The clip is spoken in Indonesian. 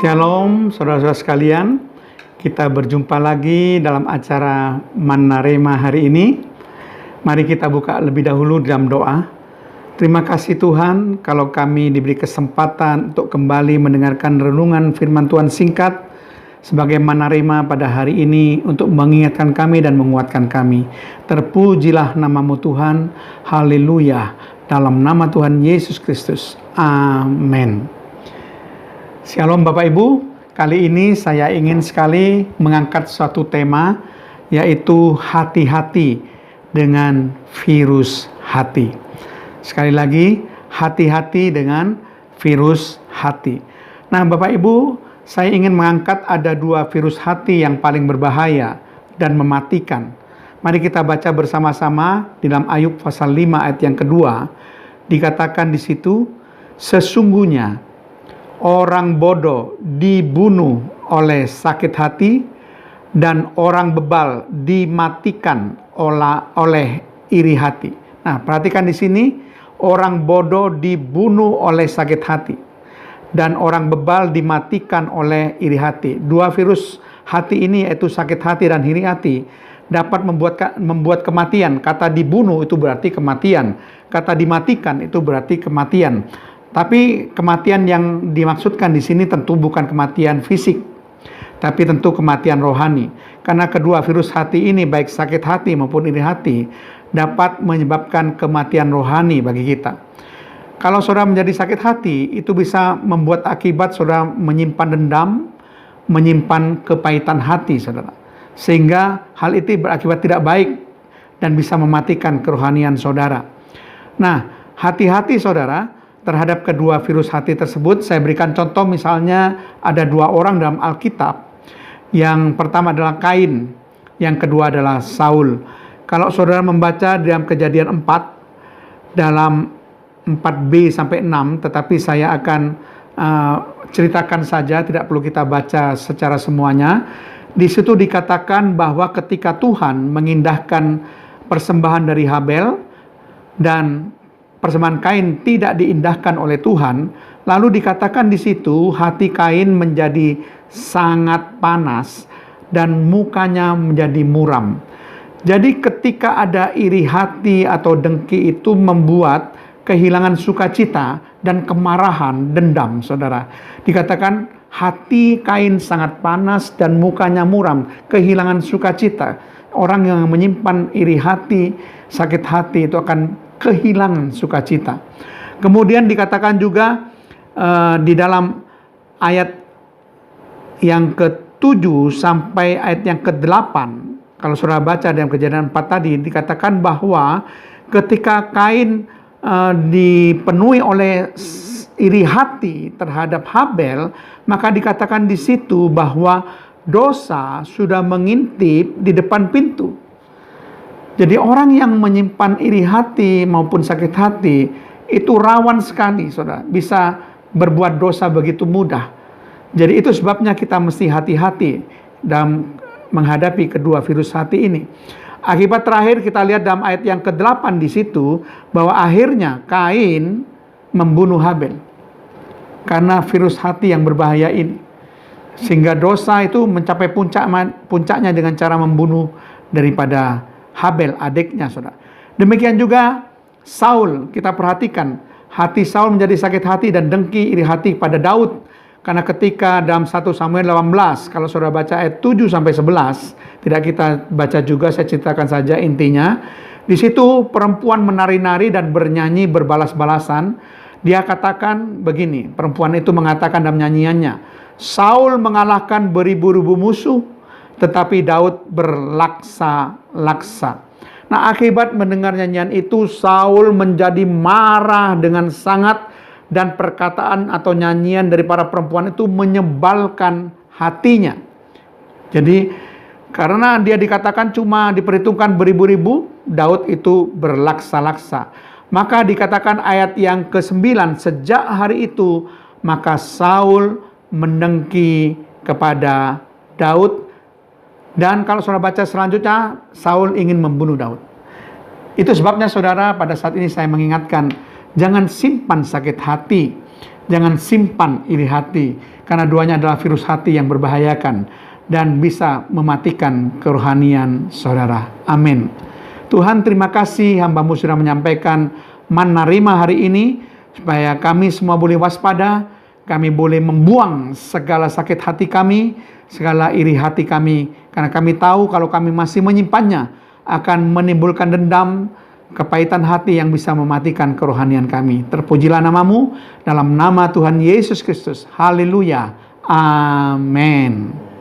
Shalom saudara-saudara sekalian, kita berjumpa lagi dalam acara Manna Rema hari ini. Mari kita buka lebih dahulu dalam doa. Terima kasih Tuhan kalau kami diberi kesempatan untuk kembali mendengarkan renungan firman Tuhan singkat sebagai Manna Rema pada hari ini untuk mengingatkan kami dan menguatkan kami. Terpujilah namamu Tuhan, haleluya, dalam nama Tuhan Yesus Kristus, amin. Shalom Bapak Ibu, kali ini saya ingin sekali mengangkat suatu tema, yaitu hati-hati dengan virus hati. Sekali lagi, hati-hati dengan virus hati. Nah Bapak Ibu, saya ingin mengangkat ada dua virus hati yang paling berbahaya dan mematikan. Mari kita baca bersama-sama di dalam Ayub pasal 5 ayat yang kedua. Dikatakan di situ, sesungguhnya orang bodoh dibunuh oleh sakit hati dan orang bebal dimatikan oleh iri hati. Nah, perhatikan di sini, orang bodoh dibunuh oleh sakit hati dan orang bebal dimatikan oleh iri hati. Dua virus hati ini, yaitu sakit hati dan iri hati, dapat membuat kematian. Kata dibunuh itu berarti kematian, kata dimatikan itu berarti kematian. Tapi kematian yang dimaksudkan di sini tentu bukan kematian fisik, tapi tentu kematian rohani. Karena kedua virus hati ini, baik sakit hati maupun iri hati, dapat menyebabkan kematian rohani bagi kita. Kalau saudara menjadi sakit hati, itu bisa membuat akibat saudara menyimpan dendam, menyimpan kepahitan hati saudara. Sehingga hal itu berakibat tidak baik dan bisa mematikan kerohanian saudara. Nah, hati-hati saudara terhadap kedua virus hati tersebut. Saya berikan contoh, misalnya ada dua orang dalam Alkitab. Yang pertama adalah Kain, yang kedua adalah Saul. Kalau saudara membaca dalam Kejadian 4, dalam 4b sampai 6, tetapi saya akan ceritakan saja, tidak perlu kita baca secara semuanya. Di situ dikatakan bahwa ketika Tuhan mengindahkan persembahan dari Habel dan persembahan Kain tidak diindahkan oleh Tuhan, lalu dikatakan di situ hati Kain menjadi sangat panas dan mukanya menjadi muram. Jadi ketika ada iri hati atau dengki, itu membuat kehilangan sukacita dan kemarahan, dendam saudara. Dikatakan hati Kain sangat panas dan mukanya muram, kehilangan sukacita. Orang yang menyimpan iri hati, sakit hati itu akan kehilangan sukacita. Kemudian dikatakan juga di dalam ayat yang ke-7 sampai ayat yang ke-8, kalau saudara baca dalam Kejadian 4 tadi, dikatakan bahwa ketika Kain dipenuhi oleh iri hati terhadap Habel, maka dikatakan di situ bahwa dosa sudah mengintip di depan pintu. Jadi orang yang menyimpan iri hati maupun sakit hati itu rawan sekali saudara, bisa berbuat dosa begitu mudah. Jadi itu sebabnya kita mesti hati-hati dalam menghadapi kedua virus hati ini. Akibat terakhir kita lihat dalam ayat yang ke-8 di situ, bahwa akhirnya Kain membunuh Habel karena virus hati yang berbahaya ini. Sehingga dosa itu mencapai puncaknya dengan cara membunuh daripada Habel, adiknya saudara. Demikian juga Saul, kita perhatikan hati Saul menjadi sakit hati dan dengki iri hati pada Daud. Karena ketika dalam 1 Samuel 18, kalau saudara baca ayat 7 sampai 11, tidak kita baca juga, saya ceritakan saja intinya. Di situ perempuan menari-nari dan bernyanyi berbalas-balasan. Dia katakan begini, perempuan itu mengatakan dalam nyanyiannya, Saul mengalahkan beribu-ribu musuh, tetapi Daud berlaksa-laksa. Nah, akibat mendengar nyanyian itu, Saul menjadi marah dengan sangat, dan perkataan atau nyanyian dari para perempuan itu menyebalkan hatinya. Jadi, karena dia dikatakan cuma diperhitungkan beribu-ribu, Daud itu berlaksa-laksa. Maka dikatakan ayat yang ke-9, sejak hari itu, maka Saul mendengki kepada Daud. Dan kalau saudara baca selanjutnya, Saul ingin membunuh Daud. Itu sebabnya saudara, pada saat ini saya mengingatkan, jangan simpan sakit hati, jangan simpan iri hati. karena duanya adalah virus hati yang berbahayakan dan bisa mematikan kerohanian saudara. Amin. Tuhan, terima kasih hamba-Mu sudah menyampaikan Manna Rema hari ini, supaya kami semua boleh waspada, kami boleh membuang segala sakit hati kami, segala iri hati kami, karena kami tahu kalau kami masih menyimpannya akan menimbulkan dendam, kepahitan hati yang bisa mematikan kerohanian kami. Terpujilah nama-Mu dalam nama Tuhan Yesus Kristus. Haleluya. Amin.